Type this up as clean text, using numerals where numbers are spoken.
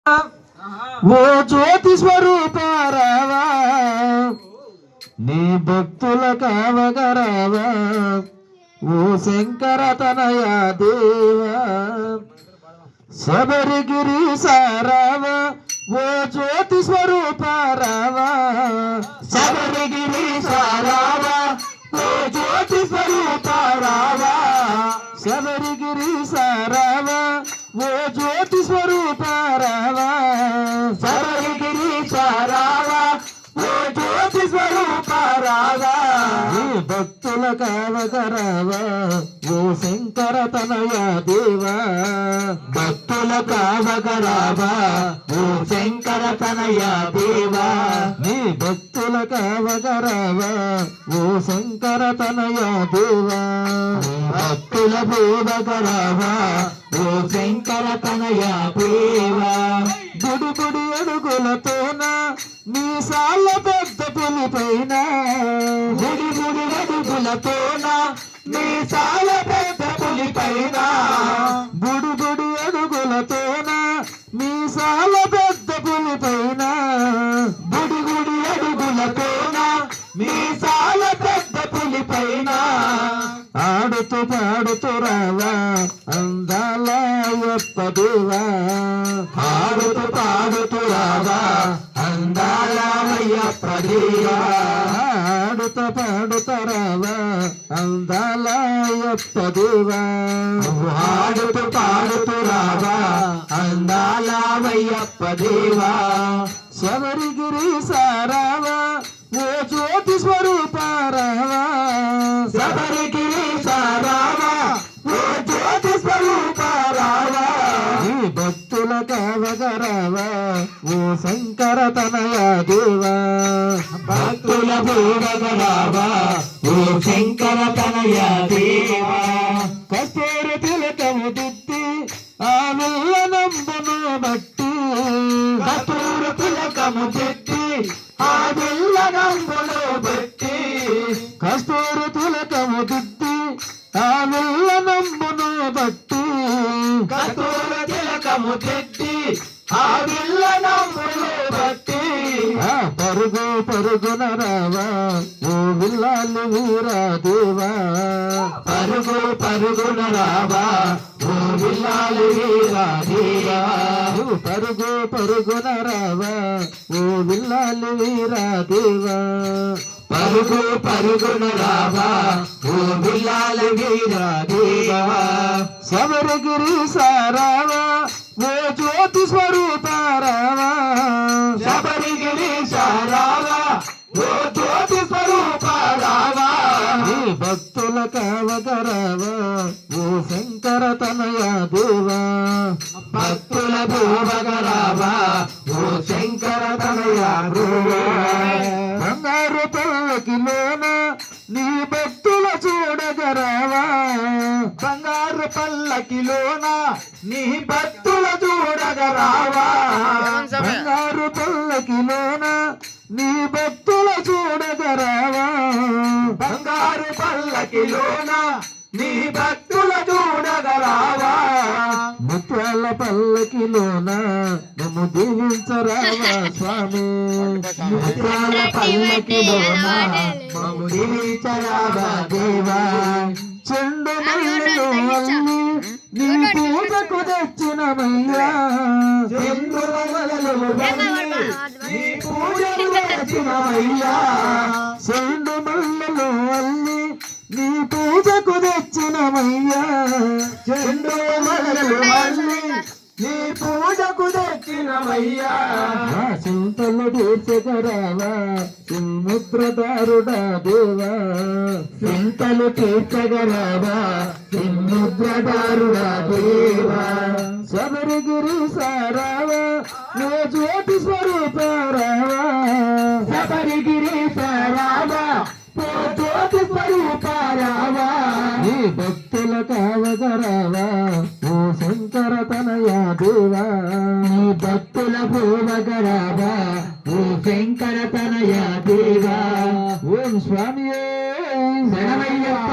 ఓ జ్యోతి స్వరూపారావా నీ భక్తుల కావగరావా ఓ శంకర తనయ దేవా శబరిగిరి సారావా ఓ జ్యోతి స్వరూపారావా శబరిగిరి సారావా ఓ జ్యోతి స్వరూపారావా శబరిగిరి సారావా ఓ జ్యోతి స్వరూపారావా శబరిగిరి సారావా ఓ జ్యోతి స్వరూపారావా నీ భక్తుల కావగరావా ఓ శంకర తనయ దేవా భక్తుల కావగరావా ఓ శంకర తనయ దేవా నీ భక్తుల కావగరావా ఓ శంకర తనయ దేవా భక్తుల భూవగరావా ఓ శంకర తనయ దేవా గుడి గుడి అడుగులతోన మీసాల పెద్ద పులిపైన గుడి గుడి అడుగులతోన మీసాల పెద్ద పులిపైన గుడి గుడి అడుగులతోన మీసాల పెద్ద పులిపైన గుడి గుడి అడుగులతోన మీసాల పెద్ద పులిపైన ఆడుతూ పాడుతూ రావా అందాల అయ్యప్ప దేవా ఆడుతూ పాడుతూ రావా అందాల అయ్యప్ప దేవా ఆడుతూ పాడుతూ రావా అందాల అయ్యప్ప దేవా ఆడుతూ పాడుతూ రావా అందాల అయ్యప్ప దేవా శబరిగిరి సారావా ఓ జ్యోతి స్వరూపారావా శబరిగిరి సారావా ఓ జ్యోతి స్వరూపారావా నీ భక్తుల కావగరావా ఓ శంకర తనయ దేవా భక్తుల భూవగరావా ఓ శంకర తనయ దేవా కస్తూరి తిలకము దిద్ది ఆ విల్ల నంబును బట్టి కస్తూరి తిలకము దిద్ది ఆ విల్ల నంబును బట్టి కస్తూరి తిలకము దిద్ది ఆ విల్ల నంబును బట్టి కస్తూరి తిలకము దిద్ది ఆ విల్ల నంబును బట్టి పరుగు పరుగున రావా ఓ విల్లాలు వీరా దేవా పరుగు పరుగున రావా ఓ విల్లాలు వీరా దేవా పరుగు పరుగున రావా ఓ విల్లాలు వీరా దేవా పరుగు పరుగున రావా ఓ విల్లాలు వీరా దేవా శబరిగిరి సారావా ఓ జ్యోతి స్వరూపారావా శబరిగిరి సారావా ఓ జ్యోతి స్వరూపారావా నీ భక్తుల కావగరావా ఓ శంకర తనయ దేవా భక్తుల భూవగరావా ఓ శంకర తనయ దేవా బంగారు పల్లకిలోన నీ భక్తుల చూడగరావా బంగారు పల్లకిలోన నీ భక్తుల చూడగరావా బంగారు పల్లకిలోన నీ భక్తుల చూడగరావా బంగారు పల్లకిలోన నీ భక్తుల చూడగరావా ముత్యాల పల్లకిలోన నన్ను దీవించరావా స్వామి ముత్యాల పల్లకిలోన మమ్ము దీవించరావా దేవా చెండు మల్లెలు అల్లి నీ పూజకు తెచ్చినమయ్యా చెండు మల్లెలు అల్లి నీ పూజకు తెచ్చినమయ్యా చెండు మల్లెలు అల్లి నీ పూజకు తెచ్చినమయ్యా చెండు మల్లెలు అల్లి నీ పూజకు తెచ్చినమయ్యా చింతలు తీర్చగరావా సిమ్ముద్రదారుడా దేవా చింతలు తీర్చగరావా సిమ్ముద్రదారుడా దేవా శబరిగిరి సారావా ఓ జ్యోతి స్వరూపారావా శబరిగిరి సారావా ఓ జ్యోతి స్వరూపారావా నీ భక్తుల కావగరావా ఓ శంకర తనయ దేవా నీ భక్తుల భూవగరావా ఓ శంకర తనయ దేవా ఓం స్వామియే శరణమయ్యప్ప.